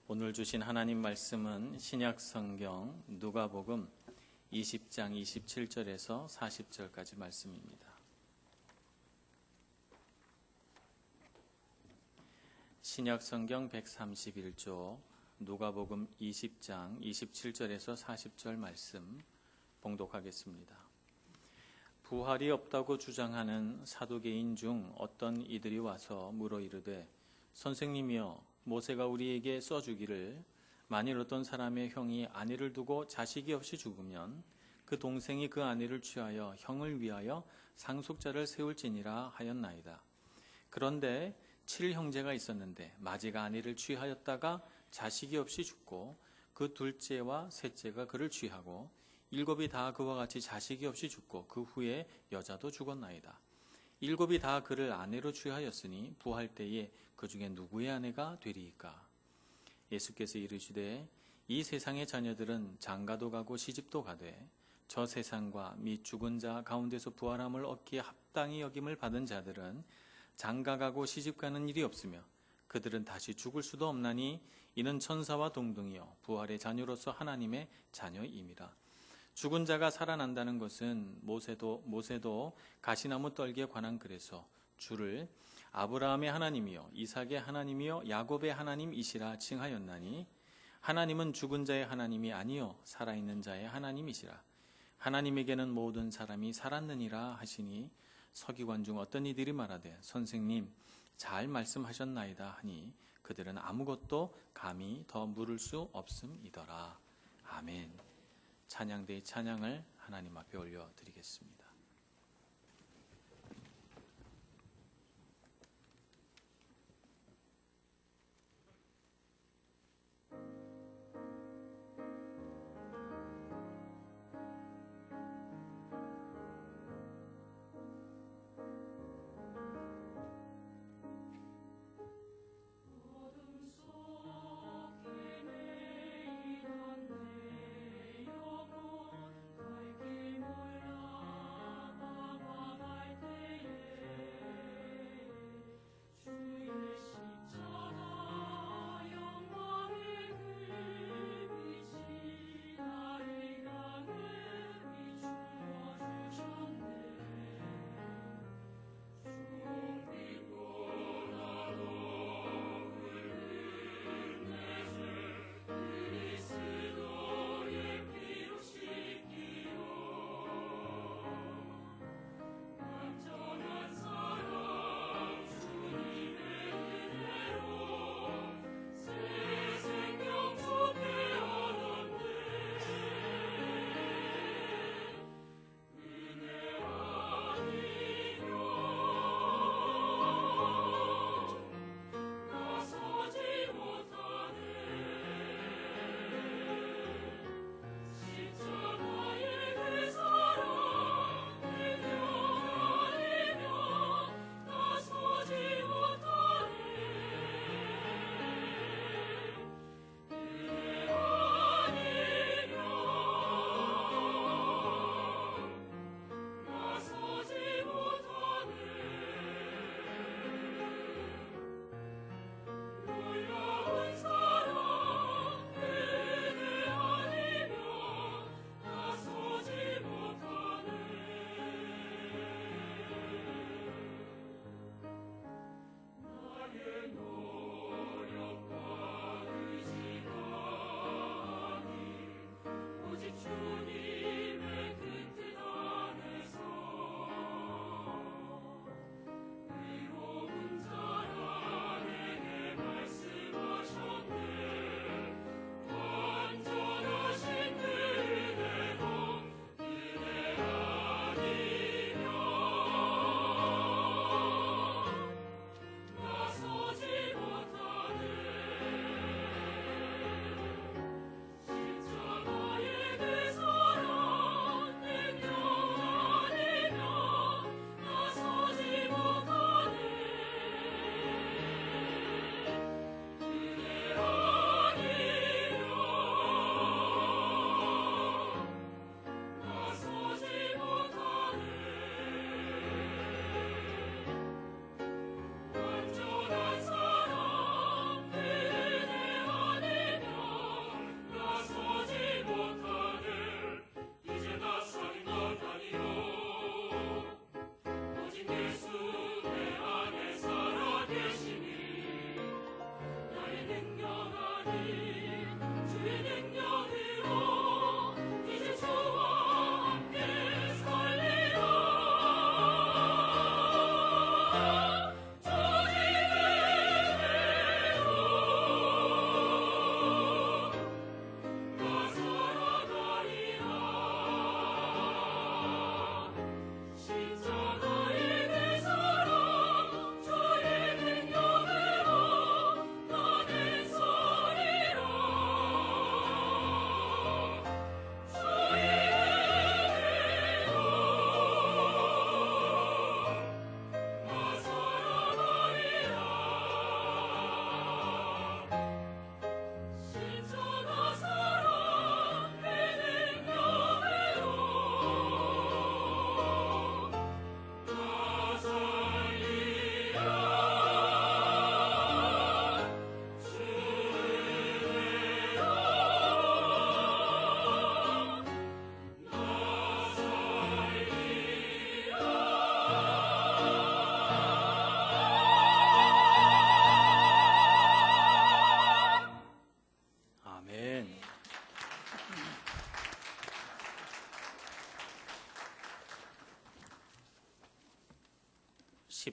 오늘 주신 하나님 말씀은 신약 성경 누가복음 20장 27절에서 40절까지 말씀입니다. 신약 성경 131조 누가복음 20장 27절에서 40절 말씀 봉독하겠습니다. 부활이 없다고 주장하는 사두개인 중 어떤 이들이 와서 물어 이르되 선생님이여 모세가 우리에게 써주기를 만일 어떤 사람의 형이 아내를 두고 자식이 없이 죽으면 그 동생이 그 아내를 취하여 형을 위하여 상속자를 세울지니라 하였나이다. 그런데 7형제가 있었는데 마지가 아내를 취하였다가 자식이 없이 죽고 그 둘째와 셋째가 그를 취하고 7이 다 그와 같이 자식이 없이 죽고 그 후에 여자도 죽었나이다. 7이 다 그를 아내로 취하였으니 부활 때에 그 중에 누구의 아내가 되리이까? 예수께서 이르시되 이 세상의 자녀들은 장가도 가고 시집도 가되 저 세상과 및 죽은 자 가운데서 부활함을 얻기에 합당히 여김을 받은 자들은 장가 가고 시집 가는 일이 없으며 그들은 다시 죽을 수도 없나니 이는 천사와 동등이요 부활의 자녀로서 하나님의 자녀임이라. 죽은 자가 살아난다는 것은 모세도 가시나무 떨기에 관한 글에서 주를 아브라함의 하나님이요 이삭의 하나님이요 야곱의 하나님이시라 칭하였나니 하나님은 죽은 자의 하나님이 아니요 살아있는 자의 하나님이시라. 하나님에게는 모든 사람이 살았느니라 하시니 서기관 중 어떤 이들이 말하되 선생님 잘 말씀하셨나이다 하니 그들은 아무것도 감히 더 물을 수 없음이더라. 아멘. 찬양대의 찬양을 하나님 앞에 올려드리겠습니다.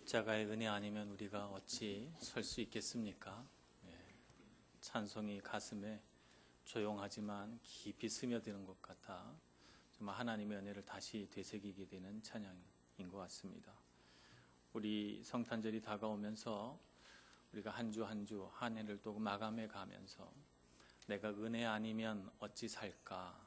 십자가의 은혜 아니면 우리가 어찌 설 수 있겠습니까? 찬송이 가슴에 조용하지만 깊이 스며드는 것 같아 정말 하나님의 은혜를 다시 되새기게 되는 찬양인 것 같습니다. 우리 성탄절이 다가오면서 우리가 한 주 한 주 한 해를 또 마감해 가면서 내가 은혜 아니면 어찌 살까?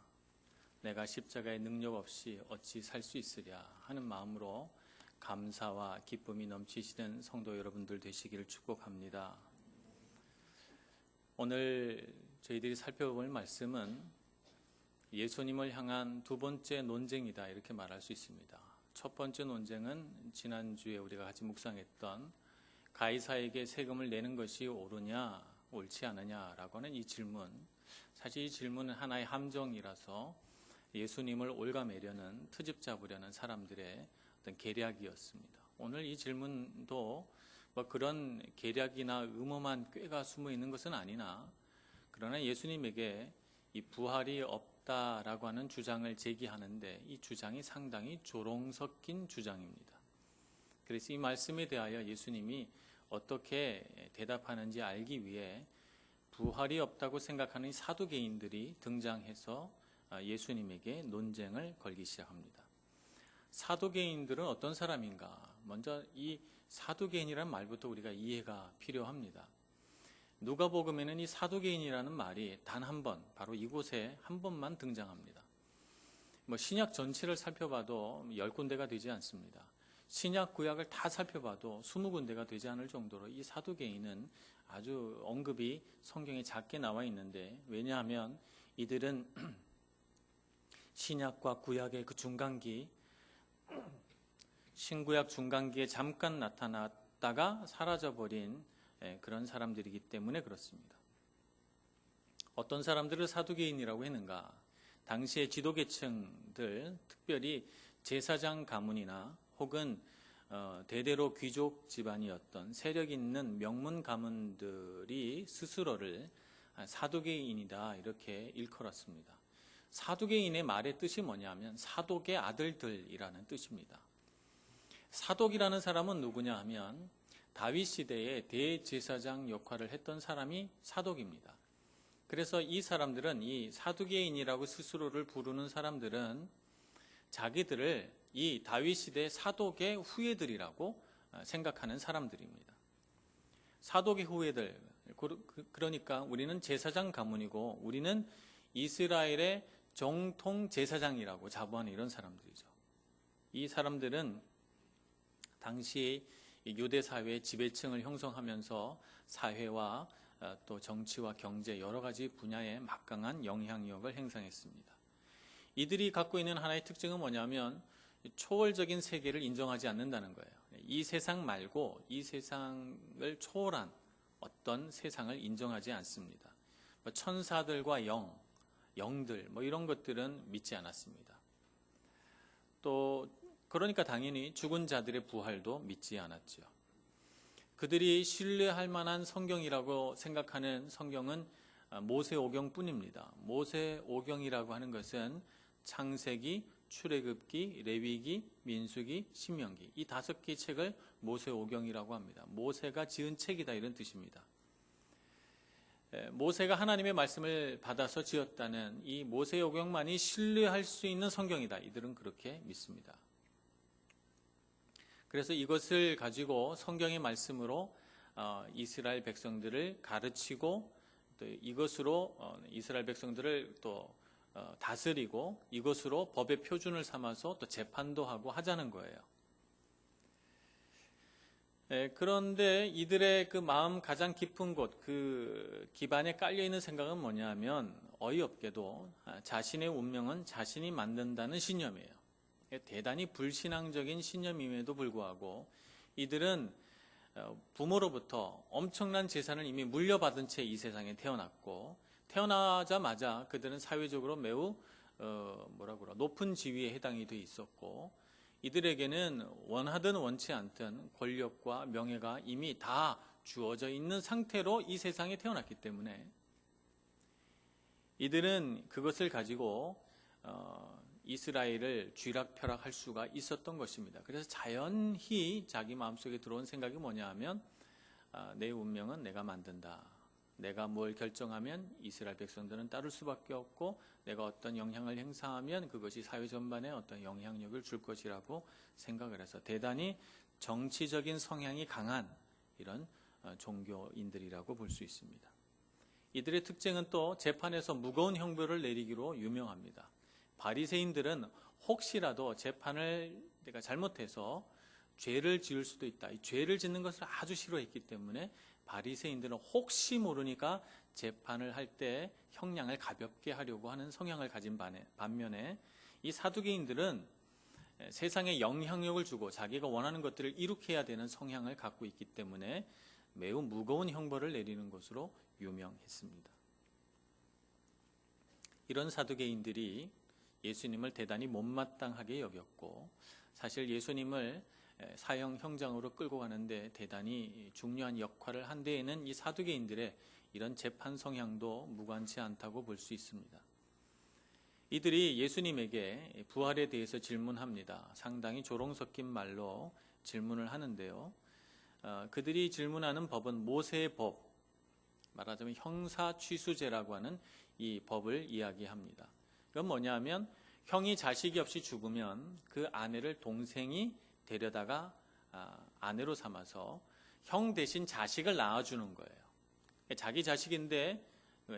내가 십자가의 능력 없이 어찌 살 수 있으랴 하는 마음으로 감사와 기쁨이 넘치시는 성도 여러분들 되시기를 축복합니다. 오늘 저희들이 살펴볼 말씀은 예수님을 향한 두 번째 논쟁이다 이렇게 말할 수 있습니다. 첫 번째 논쟁은 지난주에 우리가 같이 묵상했던 가이사에게 세금을 내는 것이 옳으냐 옳지 않느냐라고 하는 이 질문. 사실 이 질문은 하나의 함정이라서 예수님을 올가매려는 트집 잡으려는 사람들의 어떤 계략이었습니다. 오늘 이 질문도 뭐 그런 계략이나 음험한 꾀가 숨어 있는 것은 아니나 그러나 예수님에게 이 부활이 없다라고 하는 주장을 제기하는데 이 주장이 상당히 조롱 섞인 주장입니다. 그래서 이 말씀에 대하여 예수님이 어떻게 대답하는지 알기 위해 부활이 없다고 생각하는 사두개인들이 등장해서 예수님에게 논쟁을 걸기 시작합니다. 사두개인들은 어떤 사람인가? 먼저 이 사두개인이라는 말부터 우리가 이해가 필요합니다. 누가복음에는 이 사두개인이라는 말이 단 한 번, 바로 이곳에 한 번만 등장합니다. 신약 전체를 살펴봐도 10군데가 되지 않습니다. 신약 구약을 다 살펴봐도 20군데가 되지 않을 정도로 이 사두개인은 아주 언급이 성경에 작게 나와 있는데, 왜냐하면 이들은 신약과 구약의 그 중간기, 신구약 중간기에 잠깐 나타났다가 사라져버린 그런 사람들이기 때문에 그렇습니다. 어떤 사람들을 사두개인이라고 했는가? 당시의 지도계층들, 특별히 제사장 가문이나 혹은 대대로 귀족 집안이었던 세력 있는 명문 가문들이 스스로를 사두개인이다 이렇게 일컬었습니다. 사두개인의 말의 뜻이 뭐냐면 사독의 아들들이라는 뜻입니다. 사독이라는 사람은 누구냐 하면 다윗 시대에 대제사장 역할을 했던 사람이 사독입니다. 그래서 이 사람들은, 이 사두개인이라고 스스로를 부르는 사람들은 자기들을 이 다윗 시대 사독의 후예들이라고 생각하는 사람들입니다. 사독의 후예들, 그러니까 우리는 제사장 가문이고 우리는 이스라엘의 정통 제사장이라고 자부하는 이런 사람들이죠. 이 사람들은 당시 유대 사회의 지배층을 형성하면서 사회와 또 정치와 경제 여러 가지 분야에 막강한 영향력을 행사했습니다. 이들이 갖고 있는 하나의 특징은 뭐냐면 초월적인 세계를 인정하지 않는다는 거예요. 이 세상 말고 이 세상을 초월한 어떤 세상을 인정하지 않습니다. 천사들과 영들 이런 것들은 믿지 않았습니다. 또 그러니까 당연히 죽은 자들의 부활도 믿지 않았죠. 그들이 신뢰할 만한 성경이라고 생각하는 성경은 모세오경뿐입니다. 모세오경이라고 하는 것은 창세기, 출애굽기, 레위기, 민수기, 신명기 이 5개의 책을 모세오경이라고 합니다. 모세가 지은 책이다 이런 뜻입니다. 모세가 하나님의 말씀을 받아서 지었다는 이 모세오경만이 신뢰할 수 있는 성경이다. 이들은 그렇게 믿습니다. 그래서 이것을 가지고 성경의 말씀으로 이스라엘 백성들을 가르치고 또 이것으로 이스라엘 백성들을 또 다스리고 이것으로 법의 표준을 삼아서 또 재판도 하고 하자는 거예요. 그런데 이들의 그 마음 가장 깊은 곳, 그 기반에 깔려 있는 생각은 뭐냐면 어이없게도 자신의 운명은 자신이 만든다는 신념이에요. 대단히 불신앙적인 신념임에도 불구하고 이들은 부모로부터 엄청난 재산을 이미 물려받은 채 이 세상에 태어났고 태어나자마자 그들은 사회적으로 매우 높은 지위에 해당이 돼 있었고 이들에게는 원하든 원치 않든 권력과 명예가 이미 다 주어져 있는 상태로 이 세상에 태어났기 때문에 이들은 그것을 가지고 이스라엘을 쥐락펴락할 수가 있었던 것입니다. 그래서 자연히 자기 마음속에 들어온 생각이 뭐냐 하면 내 운명은 내가 만든다. 내가 뭘 결정하면 이스라엘 백성들은 따를 수밖에 없고 내가 어떤 영향을 행사하면 그것이 사회 전반에 어떤 영향력을 줄 것이라고 생각을 해서 대단히 정치적인 성향이 강한 이런 종교인들이라고 볼 수 있습니다. 이들의 특징은 또 재판에서 무거운 형벌을 내리기로 유명합니다. 바리새인들은 혹시라도 재판을 내가 잘못해서 죄를 지을 수도 있다. 이 죄를 짓는 것을 아주 싫어했기 때문에 바리새인들은 혹시 모르니까 재판을 할 때 형량을 가볍게 하려고 하는 성향을 가진 반면에 이 사두개인들은 세상에 영향력을 주고 자기가 원하는 것들을 이룩해야 되는 성향을 갖고 있기 때문에 매우 무거운 형벌을 내리는 것으로 유명했습니다. 이런 사두개인들이 예수님을 대단히 못마땅하게 여겼고 사실 예수님을 사형 형장으로 끌고 가는데 대단히 중요한 역할을 한 데에는 이 사두개인들의 이런 재판 성향도 무관치 않다고 볼 수 있습니다. 이들이 예수님에게 부활에 대해서 질문합니다. 상당히 조롱 섞인 말로 질문을 하는데요. 그들이 질문하는 법은 모세의 법, 말하자면 형사취수제라고 하는 이 법을 이야기합니다. 그건 뭐냐 하면 형이 자식이 없이 죽으면 그 아내를 동생이 데려다가 아내로 삼아서 형 대신 자식을 낳아주는 거예요. 자기 자식인데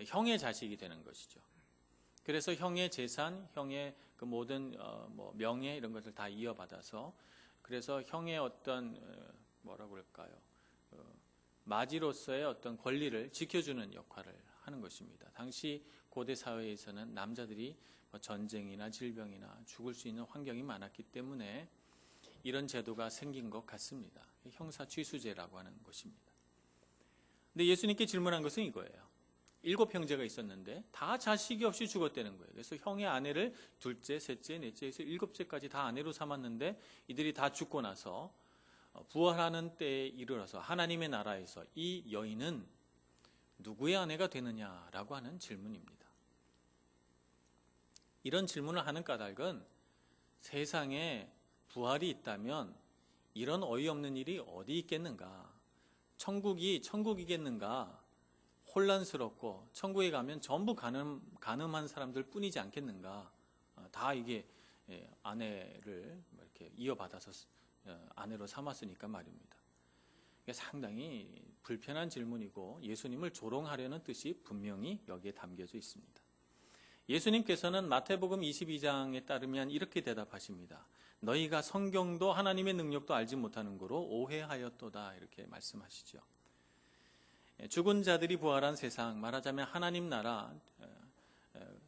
형의 자식이 되는 것이죠. 그래서 형의 재산, 형의 그 모든 명예 이런 것을 다 이어받아서 그래서 형의 어떤 뭐라고 할까요? 마지로서의 어떤 권리를 지켜주는 역할을 하는 것입니다. 당시 고대 사회에서는 남자들이 전쟁이나 질병이나 죽을 수 있는 환경이 많았기 때문에 이런 제도가 생긴 것 같습니다. 형사취수제라고 하는 것입니다. 근데 예수님께 질문한 것은 이거예요. 7 형제가 있었는데 다 자식이 없이 죽었다는 거예요. 그래서 형의 아내를 둘째, 셋째, 넷째 해서 7째까지 다 아내로 삼았는데 이들이 다 죽고 나서 부활하는 때에 이르러서 하나님의 나라에서 이 여인은 누구의 아내가 되느냐라고 하는 질문입니다. 이런 질문을 하는 까닭은 세상에 부활이 있다면 이런 어이없는 일이 어디 있겠는가? 천국이 천국이겠는가? 혼란스럽고 천국에 가면 전부 간음한 사람들 뿐이지 않겠는가? 다 이게 아내를 이렇게 이어받아서 아내로 삼았으니까 말입니다. 이게 상당히 불편한 질문이고 예수님을 조롱하려는 뜻이 분명히 여기에 담겨져 있습니다. 예수님께서는 마태복음 22장에 따르면 이렇게 대답하십니다. 너희가 성경도 하나님의 능력도 알지 못하는 거로 오해하였도다 이렇게 말씀하시죠. 죽은 자들이 부활한 세상, 말하자면 하나님 나라,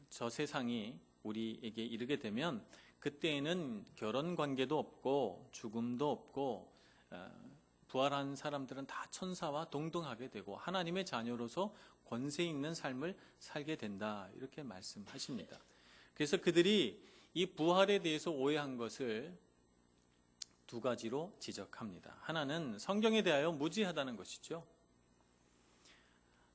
저 세상이 우리에게 이르게 되면 그때에는 결혼 관계도 없고 죽음도 없고 부활한 사람들은 다 천사와 동등하게 되고 하나님의 자녀로서 권세 있는 삶을 살게 된다 이렇게 말씀하십니다. 그래서 그들이 이 부활에 대해서 오해한 것을 2가지로 지적합니다. 하나는 성경에 대하여 무지하다는 것이죠.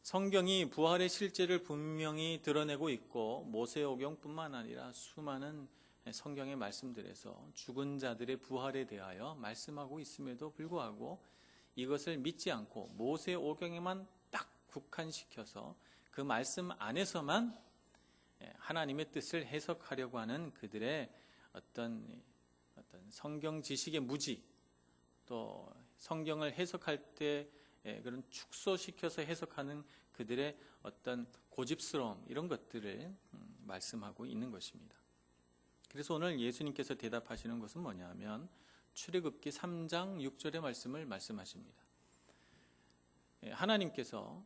성경이 부활의 실제를 분명히 드러내고 있고 모세오경뿐만 아니라 수많은 성경의 말씀들에서 죽은 자들의 부활에 대하여 말씀하고 있음에도 불구하고 이것을 믿지 않고 모세오경에만 딱 국한시켜서 그 말씀 안에서만 하나님의 뜻을 해석하려고 하는 그들의 어떤 성경 지식의 무지, 또 성경을 해석할 때 그런 축소시켜서 해석하는 그들의 어떤 고집스러움 이런 것들을 말씀하고 있는 것입니다. 그래서 오늘 예수님께서 대답하시는 것은 뭐냐면 출애굽기 3장 6절의 말씀을 말씀하십니다. 하나님께서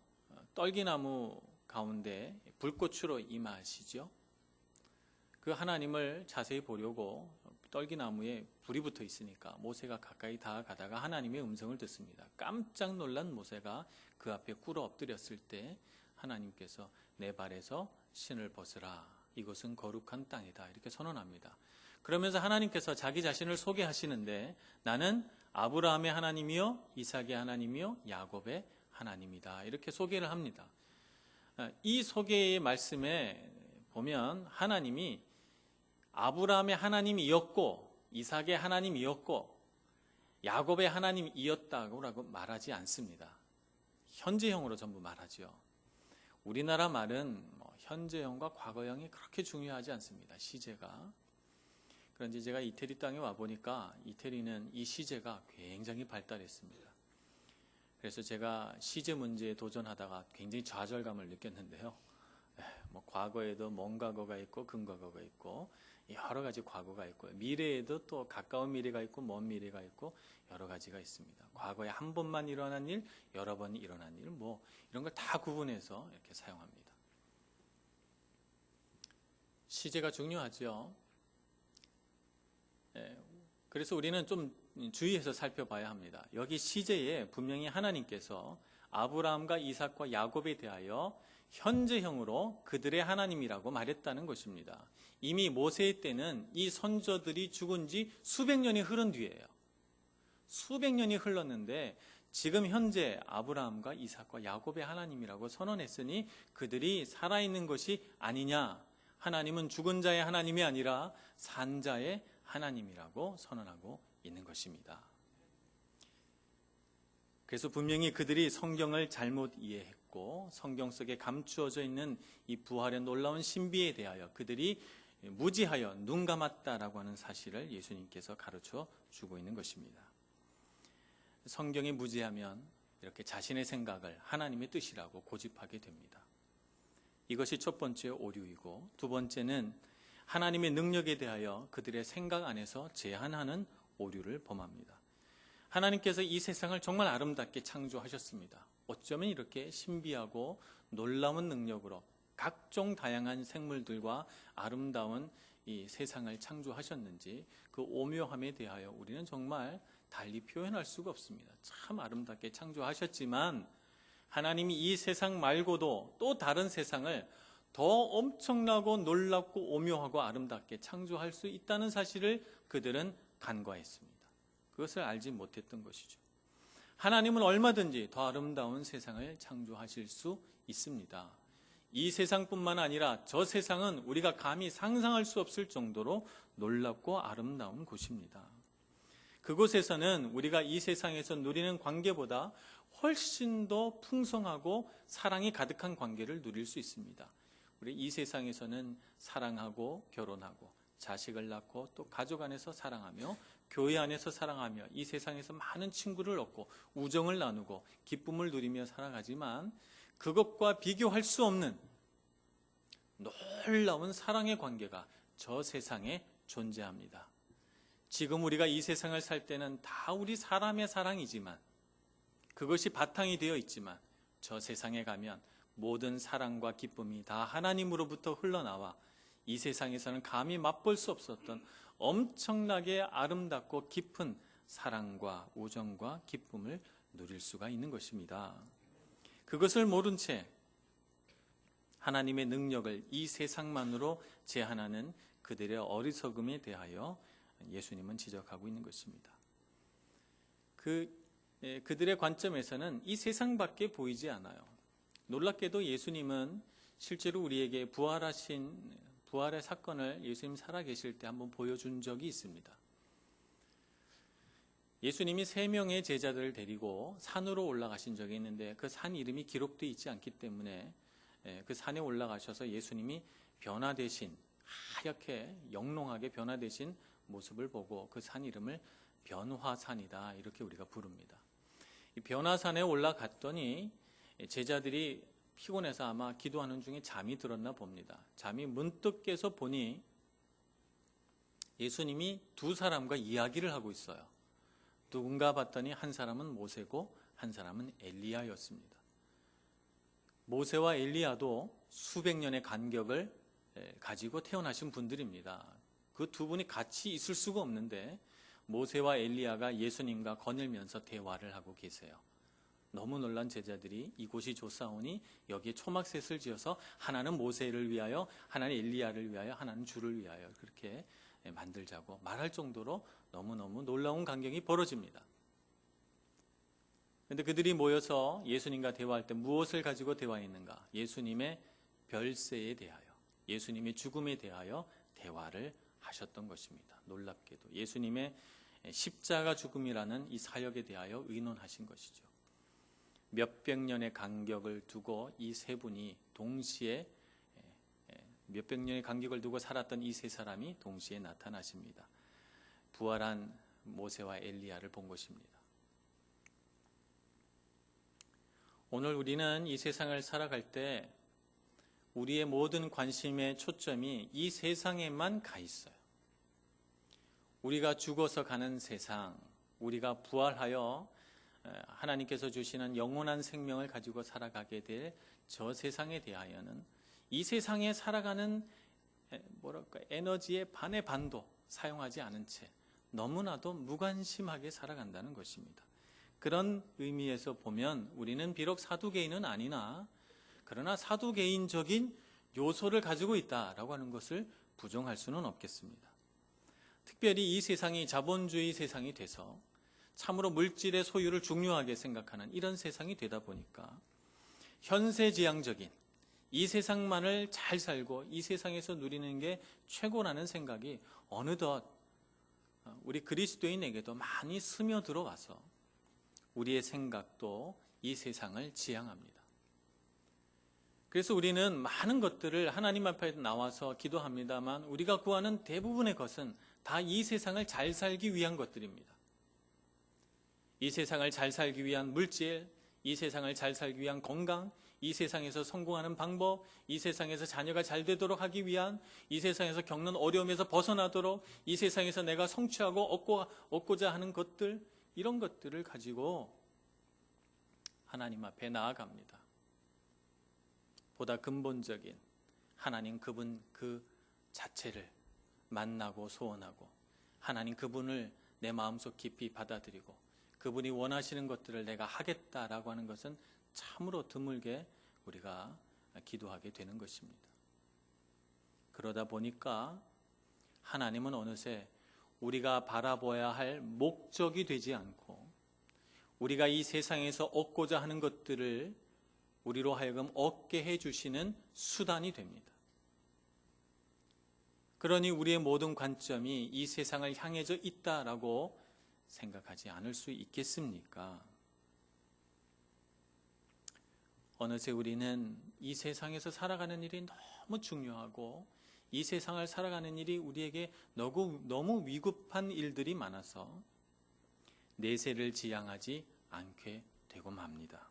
떨기나무 가운데 불꽃으로 임하시죠. 그 하나님을 자세히 보려고 떨기나무에 불이 붙어 있으니까 모세가 가까이 다가가다가 하나님의 음성을 듣습니다. 깜짝 놀란 모세가 그 앞에 꿇어 엎드렸을 때 하나님께서 내 발에서 신을 벗으라. 이것은 거룩한 땅이다. 이렇게 선언합니다. 그러면서 하나님께서 자기 자신을 소개하시는데 나는 아브라함의 하나님이요 이삭의 하나님이요 야곱의 하나님이다. 이렇게 소개를 합니다. 이 소개의 말씀에 보면 하나님이 아브라함의 하나님이었고 이삭의 하나님이었고 야곱의 하나님이었다고 말하지 않습니다. 현재형으로 전부 말하죠. 우리나라 말은 현재형과 과거형이 그렇게 중요하지 않습니다. 시제가. 그런데 제가 이태리 땅에 와보니까 이태리는 이 시제가 굉장히 발달했습니다. 그래서 제가 시제 문제에 도전하다가 굉장히 좌절감을 느꼈는데요. 과거에도 먼 과거가 있고 근과거가 있고 여러 가지 과거가 있고요. 미래에도 또 가까운 미래가 있고 먼 미래가 있고 여러 가지가 있습니다. 과거에 한 번만 일어난 일, 여러 번 일어난 일, 이런 걸 다 구분해서 이렇게 사용합니다. 시제가 중요하죠. 그래서 우리는 좀 주의해서 살펴봐야 합니다. 여기 시제에 분명히 하나님께서 아브라함과 이삭과 야곱에 대하여 현재형으로 그들의 하나님이라고 말했다는 것입니다. 이미 모세의 때는 이 선조들이 죽은 지 수백 년이 흐른 뒤에요. 수백 년이 흘렀는데 지금 현재 아브라함과 이삭과 야곱의 하나님이라고 선언했으니 그들이 살아있는 것이 아니냐. 하나님은 죽은 자의 하나님이 아니라 산 자의 하나님이라고 선언하고 있는 것입니다. 그래서 분명히 그들이 성경을 잘못 이해했고 성경 속에 감추어져 있는 이 부활의 놀라운 신비에 대하여 그들이 무지하여 눈 감았다라고 하는 사실을 예수님께서 가르쳐 주고 있는 것입니다. 성경이 무지하면 이렇게 자신의 생각을 하나님의 뜻이라고 고집하게 됩니다. 이것이 첫 번째 오류이고 두 번째는 하나님의 능력에 대하여 그들의 생각 안에서 제한하는 오류를 범합니다. 하나님께서 이 세상을 정말 아름답게 창조하셨습니다. 어쩌면 이렇게 신비하고 놀라운 능력으로 각종 다양한 생물들과 아름다운 이 세상을 창조하셨는지 그 오묘함에 대하여 우리는 정말 달리 표현할 수가 없습니다. 참 아름답게 창조하셨지만 하나님이 이 세상 말고도 또 다른 세상을 더 엄청나고 놀랍고 오묘하고 아름답게 창조할 수 있다는 사실을 그들은 간과했습니다. 그것을 알지 못했던 것이죠. 하나님은 얼마든지 더 아름다운 세상을 창조하실 수 있습니다. 이 세상뿐만 아니라 저 세상은 우리가 감히 상상할 수 없을 정도로 놀랍고 아름다운 곳입니다. 그곳에서는 우리가 이 세상에서 누리는 관계보다 훨씬 더 풍성하고 사랑이 가득한 관계를 누릴 수 있습니다. 우리 이 세상에서는 사랑하고 결혼하고 자식을 낳고 또 가족 안에서 사랑하며 교회 안에서 사랑하며 이 세상에서 많은 친구를 얻고 우정을 나누고 기쁨을 누리며 살아가지만 그것과 비교할 수 없는 놀라운 사랑의 관계가 저 세상에 존재합니다. 지금 우리가 이 세상을 살 때는 다 우리 사람의 사랑이지만 그것이 바탕이 되어 있지만 저 세상에 가면 모든 사랑과 기쁨이 다 하나님으로부터 흘러나와 이 세상에서는 감히 맛볼 수 없었던 엄청나게 아름답고 깊은 사랑과 우정과 기쁨을 누릴 수가 있는 것입니다. 그것을 모른 채 하나님의 능력을 이 세상만으로 제한하는 그들의 어리석음에 대하여 예수님은 지적하고 있는 것입니다. 그들의 관점에서는 이 세상밖에 보이지 않아요. 놀랍게도 예수님은 실제로 우리에게 부활의 사건을 예수님 살아계실 때 한번 보여준 적이 있습니다. 예수님이 3명의 제자들을 데리고 산으로 올라가신 적이 있는데 그 산 이름이 기록되어 있지 않기 때문에 그 산에 올라가셔서 예수님이 변화되신 하얗게 영롱하게 변화되신 모습을 보고 그 산 이름을 변화산이다 이렇게 우리가 부릅니다. 이 변화산에 올라갔더니 제자들이 피곤해서 아마 기도하는 중에 잠이 들었나 봅니다. 잠이 문득 깨서 보니 예수님이 두 사람과 이야기를 하고 있어요. 누군가 봤더니 한 사람은 모세고 한 사람은 엘리야였습니다. 모세와 엘리야도 수백 년의 간격을 가지고 태어나신 분들입니다. 그 두 분이 같이 있을 수가 없는데 모세와 엘리야가 예수님과 거닐면서 대화를 하고 계세요. 너무 놀란 제자들이 이곳이 좋사오니 여기에 초막셋을 지어서 하나는 모세를 위하여 하나는 엘리야를 위하여 하나는 주를 위하여 그렇게 만들자고 말할 정도로 너무너무 놀라운 광경이 벌어집니다. 그런데 그들이 모여서 예수님과 대화할 때 무엇을 가지고 대화했는가? 예수님의 별세에 대하여 예수님의 죽음에 대하여 대화를 하셨던 것입니다. 놀랍게도 예수님의 십자가 죽음이라는 이 사역에 대하여 의논하신 것이죠. 몇백 년의 간격을 두고 이 세 분이 동시에 몇백 년의 간격을 두고 살았던 이 세 사람이 동시에 나타나십니다. 부활한 모세와 엘리야를 본 것입니다. 오늘 우리는 이 세상을 살아갈 때 우리의 모든 관심의 초점이 이 세상에만 가 있어요. 우리가 죽어서 가는 세상, 우리가 부활하여 하나님께서 주시는 영원한 생명을 가지고 살아가게 될 저 세상에 대하여는 이 세상에 살아가는 에너지의 반의 반도 사용하지 않은 채 너무나도 무관심하게 살아간다는 것입니다. 그런 의미에서 보면 우리는 비록 사두개인은 아니나 그러나 사두개인적인 요소를 가지고 있다라고 하는 것을 부정할 수는 없겠습니다. 특별히 이 세상이 자본주의 세상이 돼서 참으로 물질의 소유를 중요하게 생각하는 이런 세상이 되다 보니까 현세지향적인 이 세상만을 잘 살고 이 세상에서 누리는 게 최고라는 생각이 어느덧 우리 그리스도인에게도 많이 스며들어와서 우리의 생각도 이 세상을 지향합니다. 그래서 우리는 많은 것들을 하나님 앞에 나와서 기도합니다만 우리가 구하는 대부분의 것은 다 이 세상을 잘 살기 위한 것들입니다. 이 세상을 잘 살기 위한 물질, 이 세상을 잘 살기 위한 건강, 이 세상에서 성공하는 방법, 이 세상에서 자녀가 잘 되도록 하기 위한, 이 세상에서 겪는 어려움에서 벗어나도록, 이 세상에서 내가 성취하고 얻고자 하는 것들, 이런 것들을 가지고 하나님 앞에 나아갑니다. 보다 근본적인 하나님 그분 그 자체를 만나고 소원하고 하나님 그분을 내 마음속 깊이 받아들이고 그분이 원하시는 것들을 내가 하겠다라고 하는 것은 참으로 드물게 우리가 기도하게 되는 것입니다. 그러다 보니까 하나님은 어느새 우리가 바라봐야 할 목적이 되지 않고 우리가 이 세상에서 얻고자 하는 것들을 우리로 하여금 얻게 해주시는 수단이 됩니다. 그러니 우리의 모든 관점이 이 세상을 향해져 있다라고 생각하지 않을 수 있겠습니까? 어느새 우리는 이 세상에서 살아가는 일이 너무 중요하고 이 세상을 살아가는 일이 우리에게 너무 위급한 일들이 많아서 내세를 지향하지 않게 되고 맙니다.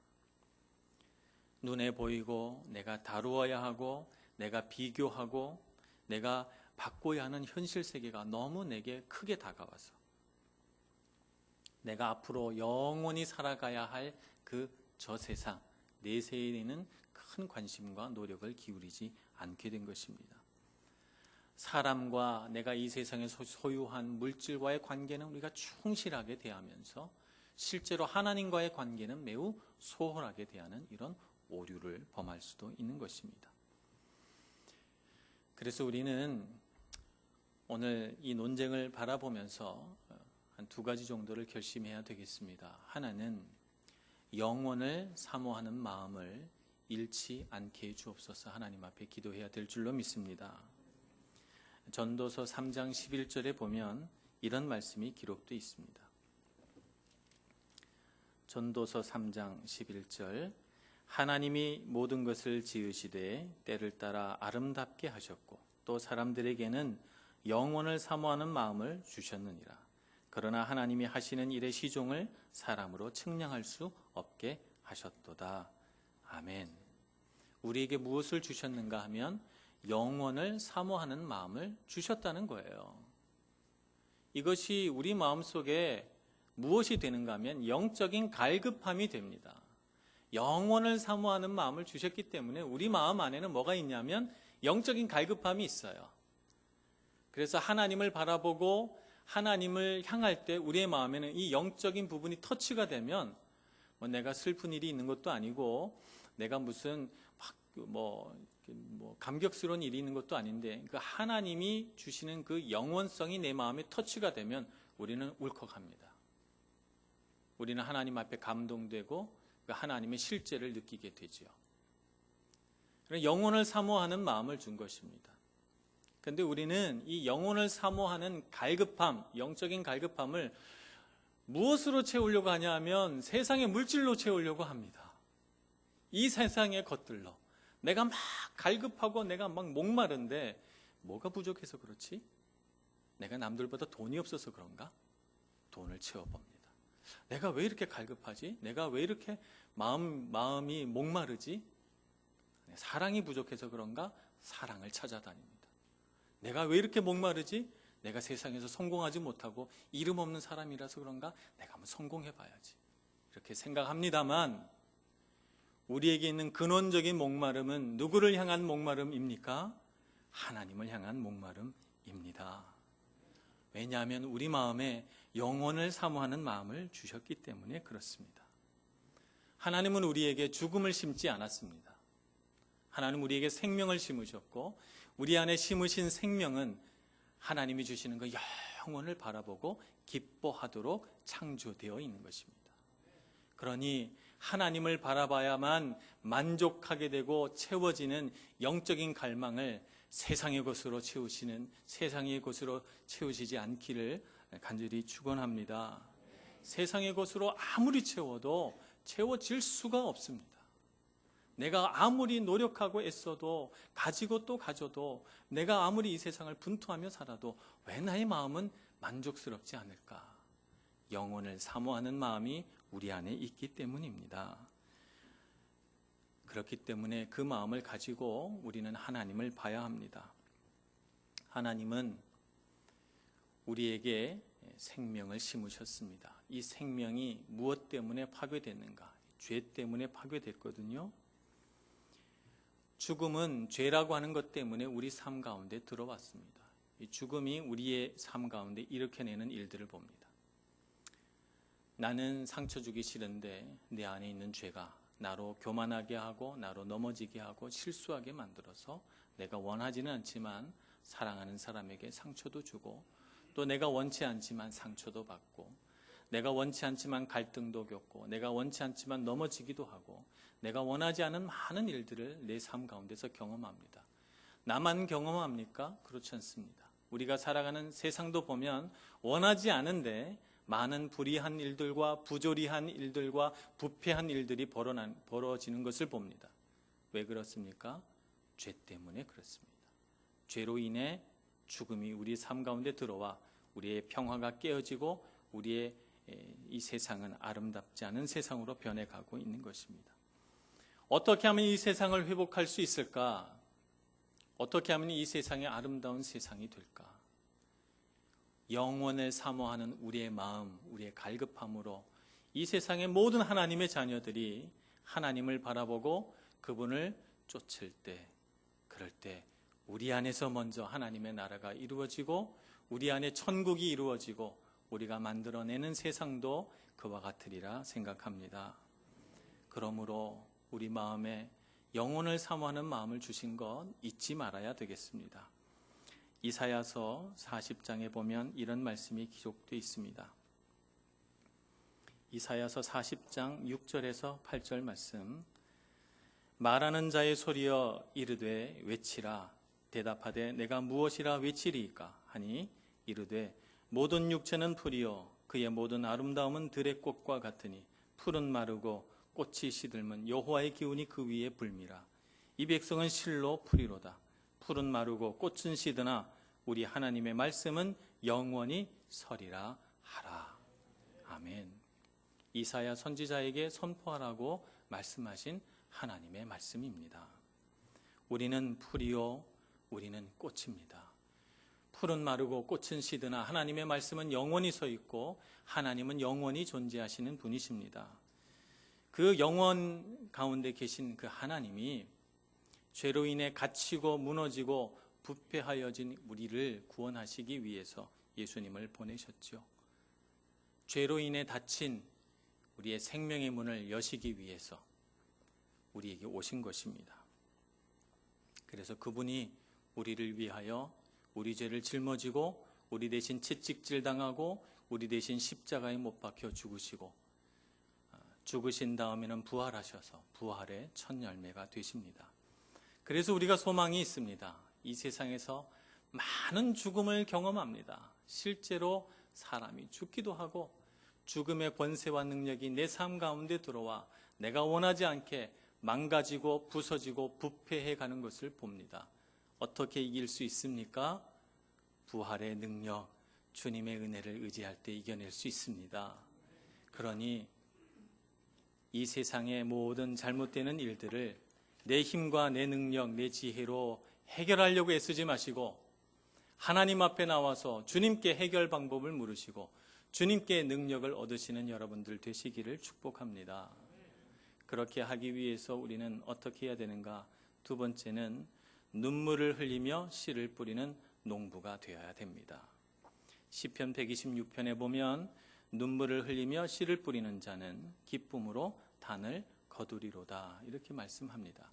눈에 보이고 내가 다루어야 하고 내가 비교하고 내가 바꿔야 하는 현실 세계가 너무 내게 크게 다가와서 내가 앞으로 영원히 살아가야 할 저 세상 내세에는 큰 관심과 노력을 기울이지 않게 된 것입니다. 사람과 내가 이 세상에서 소유한 물질과의 관계는 우리가 충실하게 대하면서 실제로 하나님과의 관계는 매우 소홀하게 대하는 이런 오류를 범할 수도 있는 것입니다. 그래서 우리는 오늘 이 논쟁을 바라보면서 한 두 가지 정도를 결심해야 되겠습니다. 하나는 영원을 사모하는 마음을 잃지 않게 해 주옵소서 하나님 앞에 기도해야 될 줄로 믿습니다. 전도서 3장 11절에 보면 이런 말씀이 기록되어 있습니다. 전도서 3장 11절 하나님이 모든 것을 지으시되 때를 따라 아름답게 하셨고 또 사람들에게는 영원을 사모하는 마음을 주셨느니라. 그러나 하나님이 하시는 일의 시종을 사람으로 측량할 수 없게 하셨도다. 아멘. 우리에게 무엇을 주셨는가 하면 영원을 사모하는 마음을 주셨다는 거예요. 이것이 우리 마음속에 무엇이 되는가 하면 영적인 갈급함이 됩니다. 영원을 사모하는 마음을 주셨기 때문에 우리 마음 안에는 뭐가 있냐면 영적인 갈급함이 있어요. 그래서 하나님을 바라보고 하나님을 향할 때 우리의 마음에는 이 영적인 부분이 터치가 되면 내가 슬픈 일이 있는 것도 아니고 내가 무슨 감격스러운 일이 있는 것도 아닌데 그 하나님이 주시는 그 영원성이 내 마음에 터치가 되면 우리는 울컥합니다. 우리는 하나님 앞에 감동되고 그 하나님의 실제를 느끼게 되지요. 영혼을 사모하는 마음을 준 것입니다. 근데 우리는 이 영혼을 사모하는 갈급함, 영적인 갈급함을 무엇으로 채우려고 하냐 하면 세상의 물질로 채우려고 합니다. 이 세상의 것들로. 내가 막 갈급하고 내가 막 목마른데 뭐가 부족해서 그렇지? 내가 남들보다 돈이 없어서 그런가? 돈을 채워봅니다. 내가 왜 이렇게 갈급하지? 내가 왜 이렇게 마음이 목마르지? 사랑이 부족해서 그런가? 사랑을 찾아다닙니다. 내가 왜 이렇게 목마르지? 내가 세상에서 성공하지 못하고 이름 없는 사람이라서 그런가? 내가 한번 성공해봐야지. 이렇게 생각합니다만 우리에게 있는 근원적인 목마름은 누구를 향한 목마름입니까? 하나님을 향한 목마름입니다. 왜냐하면 우리 마음에 영혼을 사모하는 마음을 주셨기 때문에 그렇습니다. 하나님은 우리에게 죽음을 심지 않았습니다. 하나님은 우리에게 생명을 심으셨고 우리 안에 심으신 생명은 하나님이 주시는 그 영혼을 바라보고 기뻐하도록 창조되어 있는 것입니다. 그러니 하나님을 바라봐야만 만족하게 되고 채워지는 영적인 갈망을 세상의 것으로 채우시는, 세상의 것으로 채우시지 않기를 간절히 축원합니다. 세상의 것으로 아무리 채워도 채워질 수가 없습니다. 내가 아무리 노력하고 애써도 가지고 또 가져도 내가 아무리 이 세상을 분투하며 살아도 왜 나의 마음은 만족스럽지 않을까? 영혼을 사모하는 마음이 우리 안에 있기 때문입니다. 그렇기 때문에 그 마음을 가지고 우리는 하나님을 봐야 합니다. 하나님은 우리에게 생명을 심으셨습니다. 이 생명이 무엇 때문에 파괴됐는가? 죄 때문에 파괴됐거든요. 죽음은 죄라고 하는 것 때문에 우리 삶 가운데 들어왔습니다. 이 죽음이 우리의 삶 가운데 일으켜내는 일들을 봅니다. 나는 상처 주기 싫은데 내 안에 있는 죄가 나로 교만하게 하고 나로 넘어지게 하고 실수하게 만들어서 내가 원하지는 않지만 사랑하는 사람에게 상처도 주고 또 내가 원치 않지만 상처도 받고 내가 원치 않지만 갈등도 겪고 내가 원치 않지만 넘어지기도 하고 내가 원하지 않은 많은 일들을 내 삶 가운데서 경험합니다. 나만 경험합니까? 그렇지 않습니다. 우리가 살아가는 세상도 보면 원하지 않은데 많은 불의한 일들과 부조리한 일들과 부패한 일들이 벌어지는 것을 봅니다. 왜 그렇습니까? 죄 때문에 그렇습니다. 죄로 인해 죽음이 우리 삶 가운데 들어와 우리의 평화가 깨어지고 우리의 이 세상은 아름답지 않은 세상으로 변해가고 있는 것입니다. 어떻게 하면 이 세상을 회복할 수 있을까? 어떻게 하면 이 세상이 아름다운 세상이 될까? 영원을 사모하는 우리의 마음, 우리의 갈급함으로 이 세상의 모든 하나님의 자녀들이 하나님을 바라보고 그분을 쫓을 때, 그럴 때 우리 안에서 먼저 하나님의 나라가 이루어지고 우리 안에 천국이 이루어지고 우리가 만들어내는 세상도 그와 같으리라 생각합니다. 그러므로 우리 마음에 영혼을 사모하는 마음을 주신 것 잊지 말아야 되겠습니다. 이사야서 40장에 보면 이런 말씀이 기록되어 있습니다. 이사야서 40장 6절에서 8절 말씀. 말하는 자의 소리여 이르되 외치라. 대답하되 내가 무엇이라 외치리이까 하니 이르되 모든 육체는 풀이요 그의 모든 아름다움은 들의 꽃과 같으니 풀은 마르고 꽃이 시들면 여호와의 기운이 그 위에 불미라. 이 백성은 실로 풀이로다. 풀은 마르고 꽃은 시드나 우리 하나님의 말씀은 영원히 서리라 하라. 아멘. 이사야 선지자에게 선포하라고 말씀하신 하나님의 말씀입니다. 우리는 풀이요 우리는 꽃입니다. 풀은 마르고 꽃은 시드나 하나님의 말씀은 영원히 서 있고 하나님은 영원히 존재하시는 분이십니다. 그 영원 가운데 계신 그 하나님이 죄로 인해 갇히고 무너지고 부패하여진 우리를 구원하시기 위해서 예수님을 보내셨죠. 죄로 인해 닫힌 우리의 생명의 문을 여시기 위해서 우리에게 오신 것입니다. 그래서 그분이 우리를 위하여 우리 죄를 짊어지고 우리 대신 채찍질 당하고 우리 대신 십자가에 못 박혀 죽으시고 죽으신 다음에는 부활하셔서 부활의 첫 열매가 되십니다. 그래서 우리가 소망이 있습니다. 이 세상에서 많은 죽음을 경험합니다. 실제로 사람이 죽기도 하고 죽음의 권세와 능력이 내 삶 가운데 들어와 내가 원하지 않게 망가지고 부서지고 부패해 가는 것을 봅니다. 어떻게 이길 수 있습니까? 부활의 능력, 주님의 은혜를 의지할 때 이겨낼 수 있습니다. 그러니 이 세상의 모든 잘못되는 일들을 내 힘과 내 능력, 내 지혜로 해결하려고 애쓰지 마시고 하나님 앞에 나와서 주님께 해결 방법을 물으시고 주님께 능력을 얻으시는 여러분들 되시기를 축복합니다. 그렇게 하기 위해서 우리는 어떻게 해야 되는가? 두 번째는 눈물을 흘리며 씨를 뿌리는 농부가 되어야 됩니다. 시편 126편에 보면 눈물을 흘리며 씨를 뿌리는 자는 기쁨으로 단을 거두리로다 이렇게 말씀합니다.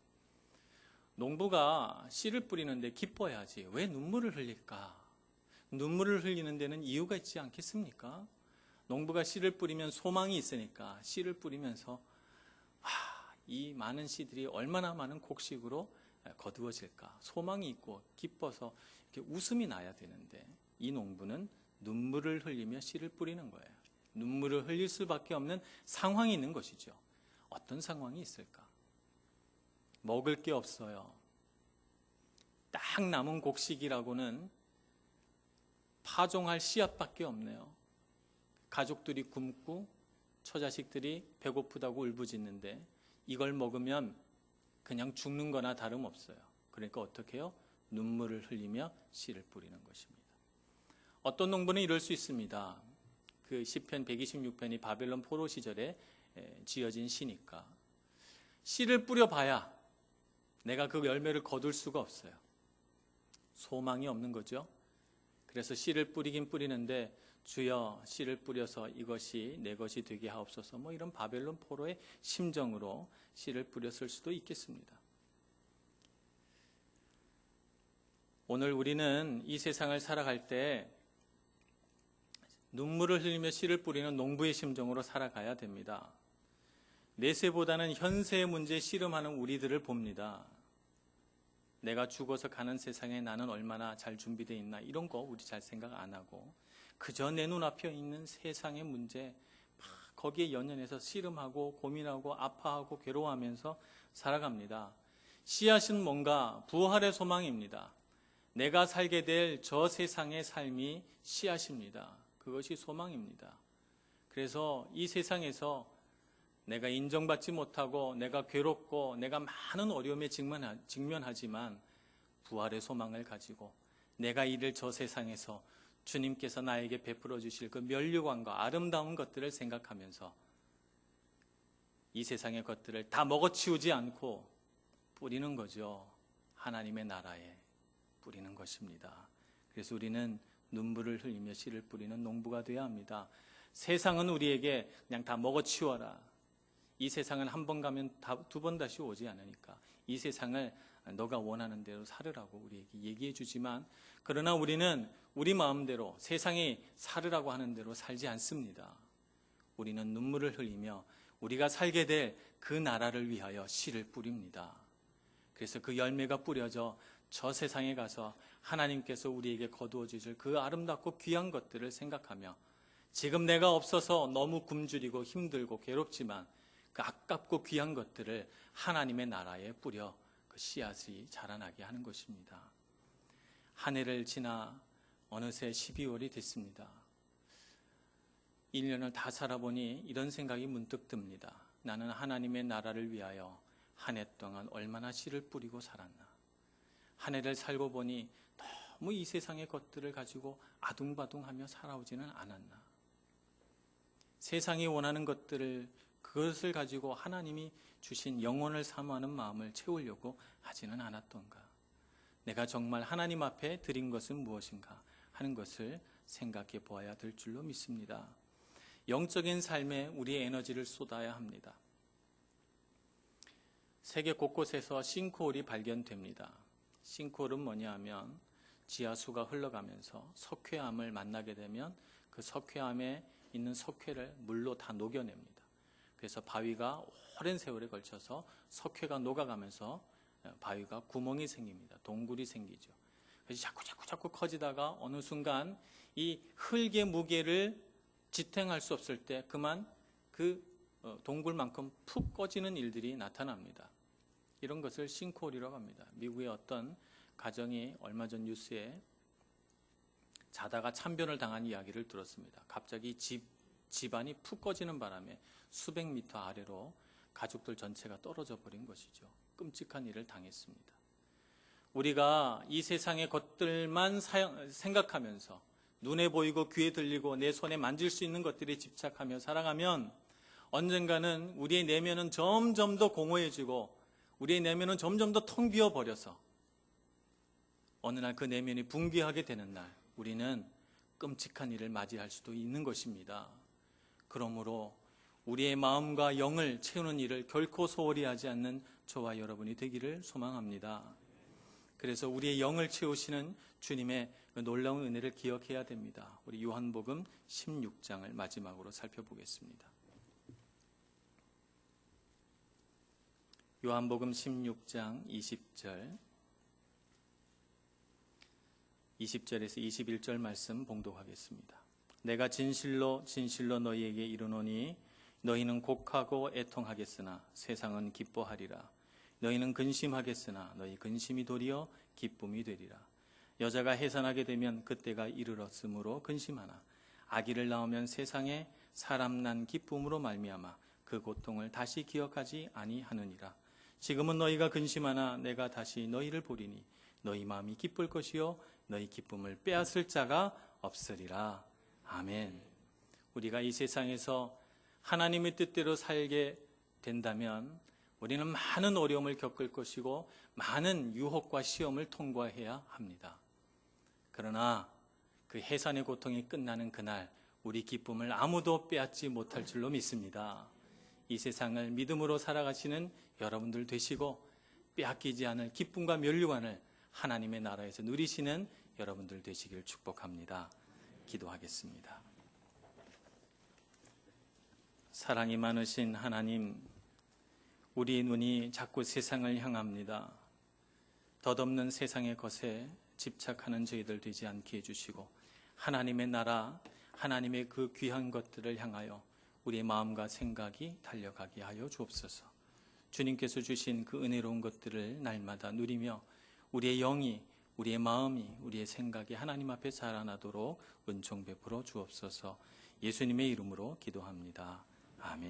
농부가 씨를 뿌리는데 기뻐야지 왜 눈물을 흘릴까? 눈물을 흘리는 데는 이유가 있지 않겠습니까? 농부가 씨를 뿌리면 소망이 있으니까 씨를 뿌리면서 이 많은 씨들이 얼마나 많은 곡식으로 거두어질까? 소망이 있고 기뻐서 이렇게 웃음이 나야 되는데 이 농부는 눈물을 흘리며 씨를 뿌리는 거예요. 눈물을 흘릴 수밖에 없는 상황이 있는 것이죠. 어떤 상황이 있을까? 먹을 게 없어요. 딱 남은 곡식이라고는 파종할 씨앗밖에 없네요. 가족들이 굶고 처자식들이 배고프다고 울부짖는데 이걸 먹으면 그냥 죽는 거나 다름없어요. 그러니까 어떻게 해요? 눈물을 흘리며 씨를 뿌리는 것입니다. 어떤 농부는 이럴 수 있습니다. 그 시편 126편이 바벨론 포로 시절에 지어진 시니까 씨를 뿌려봐야 내가 그 열매를 거둘 수가 없어요. 소망이 없는 거죠. 그래서 씨를 뿌리긴 뿌리는데 주여 씨를 뿌려서 이것이 내 것이 되게 하옵소서 뭐 이런 바벨론 포로의 심정으로 씨를 뿌렸을 수도 있겠습니다. 오늘 우리는 이 세상을 살아갈 때 눈물을 흘리며 씨를 뿌리는 농부의 심정으로 살아가야 됩니다. 내세보다는 현세의 문제에 씨름하는 우리들을 봅니다. 내가 죽어서 가는 세상에 나는 얼마나 잘 준비되어 있나 이런 거 우리 잘 생각 안 하고 그저 내 눈앞에 있는 세상의 문제 거기에 연연해서 씨름하고 고민하고 아파하고 괴로워하면서 살아갑니다. 씨앗은 뭔가 부활의 소망입니다. 내가 살게 될 저 세상의 삶이 씨앗입니다. 그것이 소망입니다. 그래서 이 세상에서 내가 인정받지 못하고 내가 괴롭고 내가 많은 어려움에 직면하지만 부활의 소망을 가지고 내가 이를 저 세상에서 주님께서 나에게 베풀어 주실 그 면류관과 아름다운 것들을 생각하면서 이 세상의 것들을 다 먹어치우지 않고 뿌리는 거죠. 하나님의 나라에 뿌리는 것입니다. 그래서 우리는 눈물을 흘리며 씨를 뿌리는 농부가 되어야 합니다. 세상은 우리에게 그냥 다 먹어치워라. 이 세상은 한 번 가면 두 번 다시 오지 않으니까 이 세상을 너가 원하는 대로 살으라고 우리에게 얘기해 주지만 그러나 우리는 우리 마음대로 세상이 살으라고 하는 대로 살지 않습니다. 우리는 눈물을 흘리며 우리가 살게 될 그 나라를 위하여 씨를 뿌립니다. 그래서 그 열매가 뿌려져 저 세상에 가서 하나님께서 우리에게 거두어 주실 그 아름답고 귀한 것들을 생각하며 지금 내가 없어서 너무 굶주리고 힘들고 괴롭지만 그 아깝고 귀한 것들을 하나님의 나라에 뿌려 그 씨앗이 자라나게 하는 것입니다. 한 해를 지나 어느새 12월이 됐습니다. 1년을 다 살아보니 이런 생각이 문득 듭니다. 나는 하나님의 나라를 위하여 한 해 동안 얼마나 씨를 뿌리고 살았나. 한 해를 살고 보니 너무 이 세상의 것들을 가지고 아둥바둥하며 살아오지는 않았나. 세상이 원하는 것들을 그것을 가지고 하나님이 주신 영혼을 사모하는 마음을 채우려고 하지는 않았던가. 내가 정말 하나님 앞에 드린 것은 무엇인가 하는 것을 생각해 보아야 될 줄로 믿습니다. 영적인 삶에 우리의 에너지를 쏟아야 합니다. 세계 곳곳에서 싱크홀이 발견됩니다. 싱크홀은 뭐냐 하면 지하수가 흘러가면서 석회암을 만나게 되면 그 석회암에 있는 석회를 물로 다 녹여냅니다. 그래서 바위가 오랜 세월에 걸쳐서 석회가 녹아가면서 바위가 구멍이 생깁니다. 동굴이 생기죠. 그래서 자꾸 커지다가 어느 순간 이 흙의 무게를 지탱할 수 없을 때 그만 그 동굴만큼 푹 꺼지는 일들이 나타납니다. 이런 것을 싱크홀이라고 합니다. 미국의 어떤 가정이 얼마 전 뉴스에 자다가 참변을 당한 이야기를 들었습니다. 갑자기 집안이 푹 꺼지는 바람에 수백 미터 아래로 가족들 전체가 떨어져 버린 것이죠. 끔찍한 일을 당했습니다. 우리가 이 세상의 것들만 생각하면서 눈에 보이고 귀에 들리고 내 손에 만질 수 있는 것들에 집착하며 살아가면 언젠가는 우리의 내면은 점점 더 공허해지고 우리의 내면은 점점 더 텅 비어 버려서 어느 날 그 내면이 붕괴하게 되는 날 우리는 끔찍한 일을 맞이할 수도 있는 것입니다. 그러므로 우리의 마음과 영을 채우는 일을 결코 소홀히 하지 않는 저와 여러분이 되기를 소망합니다. 그래서 우리의 영을 채우시는 주님의 놀라운 은혜를 기억해야 됩니다. 우리 요한복음 16장을 마지막으로 살펴보겠습니다. 요한복음 16장 20절에서 21절 말씀 봉독하겠습니다. 내가 진실로 진실로 너희에게 이르노니 너희는 곡하고 애통하겠으나 세상은 기뻐하리라. 너희는 근심하겠으나 너희 근심이 도리어 기쁨이 되리라. 여자가 해산하게 되면 그때가 이르렀으므로 근심하나 아기를 낳으면 세상에 사람 난 기쁨으로 말미암아 그 고통을 다시 기억하지 아니하느니라. 지금은 너희가 근심하나 내가 다시 너희를 보리니 너희 마음이 기쁠 것이요 너희 기쁨을 빼앗을 자가 없으리라. 아멘. 우리가 이 세상에서 하나님의 뜻대로 살게 된다면 우리는 많은 어려움을 겪을 것이고 많은 유혹과 시험을 통과해야 합니다. 그러나 그 해산의 고통이 끝나는 그날 우리 기쁨을 아무도 빼앗지 못할 줄로 믿습니다. 이 세상을 믿음으로 살아가시는 여러분들 되시고 빼앗기지 않을 기쁨과 면류관을 하나님의 나라에서 누리시는 여러분들 되시길 축복합니다. 기도하겠습니다. 사랑이 많으신 하나님, 우리 눈이 자꾸 세상을 향합니다. 덧없는 세상의 것에 집착하는 저희들 되지 않게 해주시고 하나님의 나라, 하나님의 그 귀한 것들을 향하여 우리의 마음과 생각이 달려가게 하여 주옵소서. 주님께서 주신 그 은혜로운 것들을 날마다 누리며 우리의 영이, 우리의 마음이, 우리의 생각이 하나님 앞에 자라나도록 은총 베풀어 주옵소서. 예수님의 이름으로 기도합니다. 아멘.